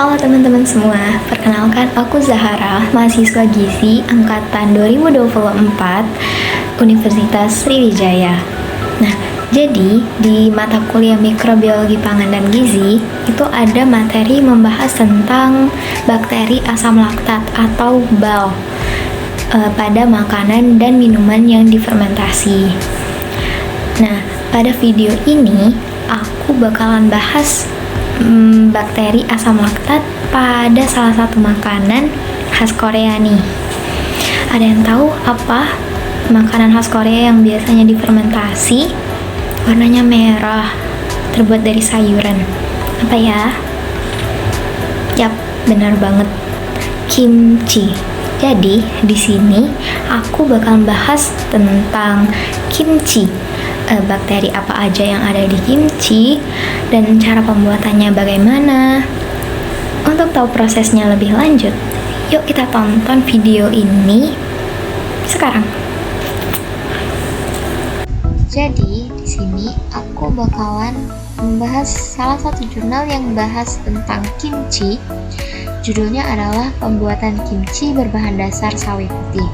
Halo teman-teman semua, perkenalkan aku Zahara, mahasiswa gizi angkatan 2024 Universitas Sriwijaya. Nah, jadi di mata kuliah mikrobiologi pangan dan gizi itu ada materi membahas tentang bakteri asam laktat atau BAL pada makanan dan minuman yang difermentasi. Nah, pada video ini aku bakalan bahas bakteri asam laktat pada salah satu makanan khas Korea nih. Ada yang tahu apa makanan khas Korea yang biasanya difermentasi? Warnanya merah, terbuat dari sayuran. Apa ya? Yap, benar banget. Kimchi. Jadi, di sini aku bakal bahas tentang kimchi. Bakteri apa aja yang ada di kimchi dan cara pembuatannya bagaimana. Untuk tahu prosesnya lebih lanjut, yuk kita tonton video ini sekarang. Jadi di sini aku bakalan membahas salah satu jurnal yang membahas tentang kimchi. Judulnya adalah Pembuatan Kimchi Berbahan Dasar Sawi Putih.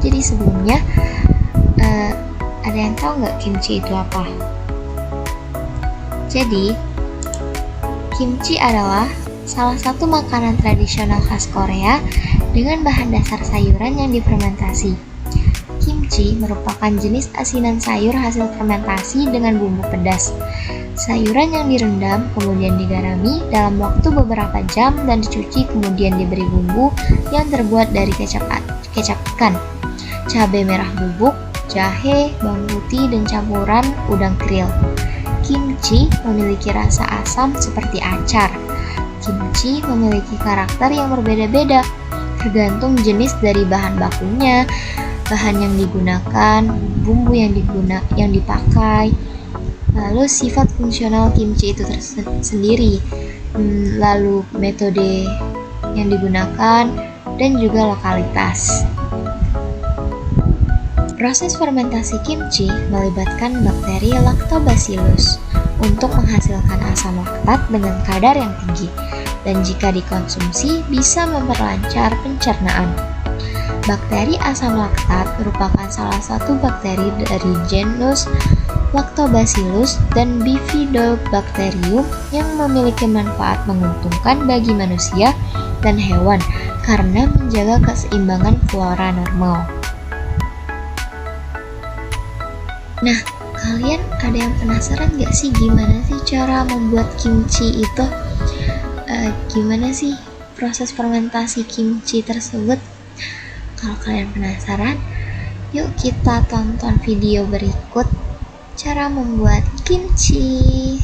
Jadi sebelumnya ada yang tahu nggak kimchi itu apa? Jadi, kimchi adalah salah satu makanan tradisional khas Korea dengan bahan dasar sayuran yang difermentasi. Kimchi merupakan jenis asinan sayur hasil fermentasi dengan bumbu pedas. Sayuran yang direndam kemudian digarami dalam waktu beberapa jam dan dicuci kemudian diberi bumbu yang terbuat dari kecap ikan, cabai merah bubuk, jahe, bawang putih, dan campuran udang krill. Kimchi memiliki rasa asam seperti acar. Kimchi memiliki karakter yang berbeda-beda, tergantung jenis dari bahan bakunya, bahan yang digunakan, bumbu yang dipakai, lalu sifat fungsional kimchi itu sendiri, lalu metode yang digunakan, dan juga lokalitas. Proses fermentasi kimchi melibatkan bakteri Lactobacillus untuk menghasilkan asam laktat dengan kadar yang tinggi, dan jika dikonsumsi bisa memperlancar pencernaan. Bakteri asam laktat merupakan salah satu bakteri dari genus Lactobacillus dan Bifidobacterium yang memiliki manfaat menguntungkan bagi manusia dan hewan karena menjaga keseimbangan flora normal. Nah, kalian ada yang penasaran gak sih gimana sih cara membuat kimchi itu? Gimana sih proses fermentasi kimchi tersebut? Kalau kalian penasaran, yuk kita tonton video berikut cara membuat kimchi.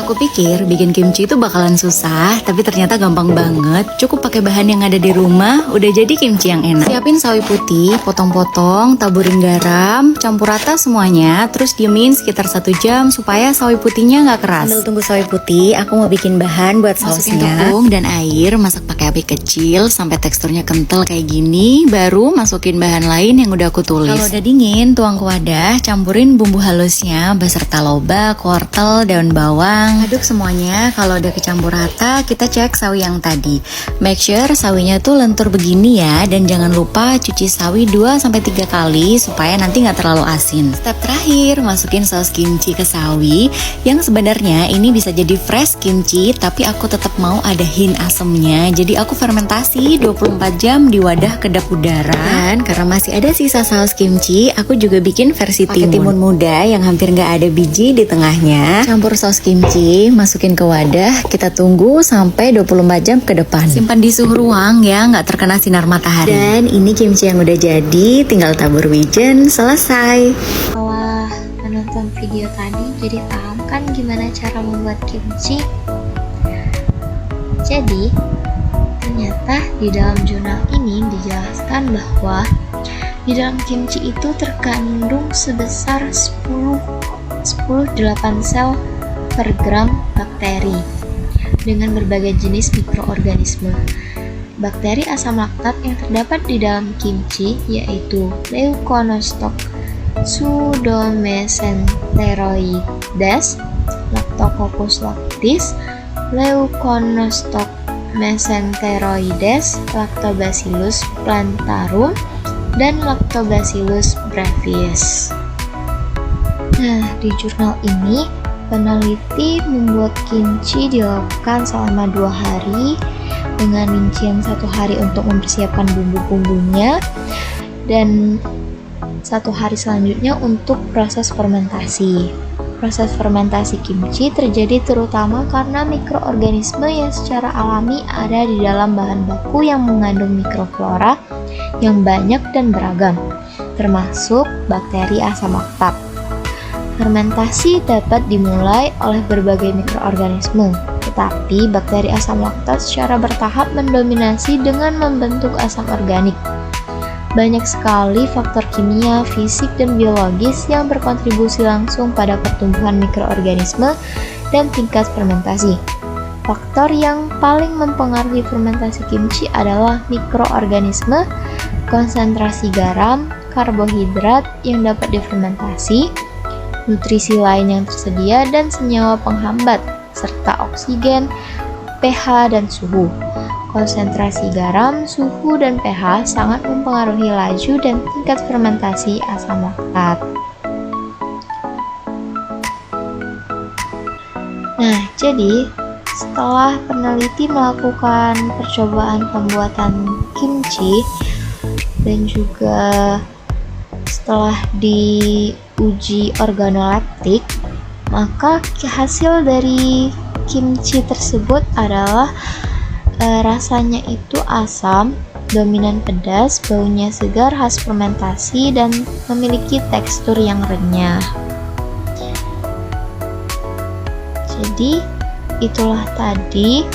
Aku pikir bikin kimchi itu bakalan susah, tapi ternyata gampang banget. Cukup pakai bahan yang ada di rumah, udah jadi kimchi yang enak. Siapin sawi putih, potong-potong, taburin garam, campur rata semuanya, terus diemin sekitar 1 jam supaya sawi putihnya nggak keras. Sambil tunggu sawi putih, aku mau bikin bahan buat sausnya. Masukin tepung dan air, masak pakai api kecil sampai teksturnya kental kayak gini. Baru masukin bahan lain yang udah aku tulis. Kalau udah dingin, tuang ke wadah, campurin bumbu halusnya beserta lobak, wortel, daun bawang. Aduk semuanya. Kalau udah kecampur rata, kita cek sawi yang tadi. Make sure sawinya tuh lentur begini ya, dan jangan lupa cuci sawi 2-3 kali supaya nanti nggak terlalu asin. Step terakhir, masukin saus kimchi ke sawi. Yang sebenarnya ini bisa jadi fresh kimchi, tapi aku tetap mau ada hint asemnya. Jadi aku fermentasi 24 jam di wadah kedap udara. Dan karena masih ada sisa saus kimchi, aku juga bikin versi timun muda yang hampir nggak ada biji di tengahnya. Campur saus kimchi, masukin ke wadah, kita tunggu sampai 24 jam ke depan. Simpan di suhu ruang ya, nggak terkena sinar matahari. Dan ini kimchi yang udah jadi, tinggal tabur wijen, selesai. Setelah menonton video tadi, jadi paham kan gimana cara membuat kimchi? Jadi, ternyata di dalam jurnal ini dijelaskan bahwa di dalam kimchi itu terkandung sebesar 10-8 sel per gram bakteri dengan berbagai jenis mikroorganisme. Bakteri asam laktat yang terdapat di dalam kimchi yaitu Leuconostoc Pseudomesenteroides, Lactococcus lactis, Leuconostoc mesenteroides, Lactobacillus plantarum, dan Lactobacillus brevis. Nah, di jurnal ini peneliti membuat kimchi dilakukan selama 2 hari dengan rincian 1 hari untuk mempersiapkan bumbu-bumbunya dan 1 hari selanjutnya untuk proses fermentasi. Proses fermentasi kimchi terjadi terutama karena mikroorganisme yang secara alami ada di dalam bahan baku yang mengandung mikroflora yang banyak dan beragam, termasuk bakteri asam laktat. Fermentasi dapat dimulai oleh berbagai mikroorganisme, tetapi bakteri asam laktat secara bertahap mendominasi dengan membentuk asam organik. Banyak sekali faktor kimia, fisik, dan biologis yang berkontribusi langsung pada pertumbuhan mikroorganisme dan tingkat fermentasi. Faktor yang paling mempengaruhi fermentasi kimchi adalah mikroorganisme, konsentrasi garam, karbohidrat yang dapat difermentasi, nutrisi lain yang tersedia, dan senyawa penghambat, serta oksigen, pH, dan suhu. Konsentrasi garam, suhu, dan pH sangat mempengaruhi laju dan tingkat fermentasi asam laktat. Nah, jadi setelah peneliti melakukan percobaan pembuatan kimchi dan juga setelah diuji organoleptik, maka hasil dari kimchi tersebut adalah rasanya itu asam, dominan pedas, baunya segar khas fermentasi, dan memiliki tekstur yang renyah. Jadi, itulah tadi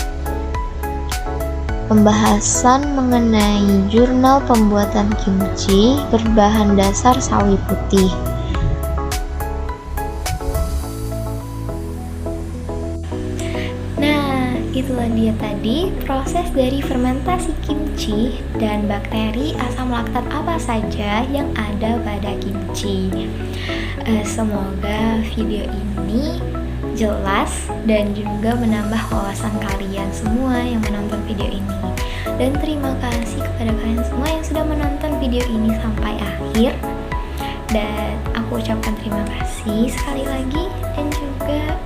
pembahasan mengenai jurnal pembuatan kimchi berbahan dasar sawi putih. Itulah dia tadi proses dari fermentasi kimchi dan bakteri asam laktat apa saja yang ada pada kimchi. Semoga video ini jelas dan juga menambah wawasan kalian semua yang menonton video ini. Dan terima kasih kepada kalian semua yang sudah menonton video ini sampai akhir. Dan aku ucapkan terima kasih sekali lagi, dan juga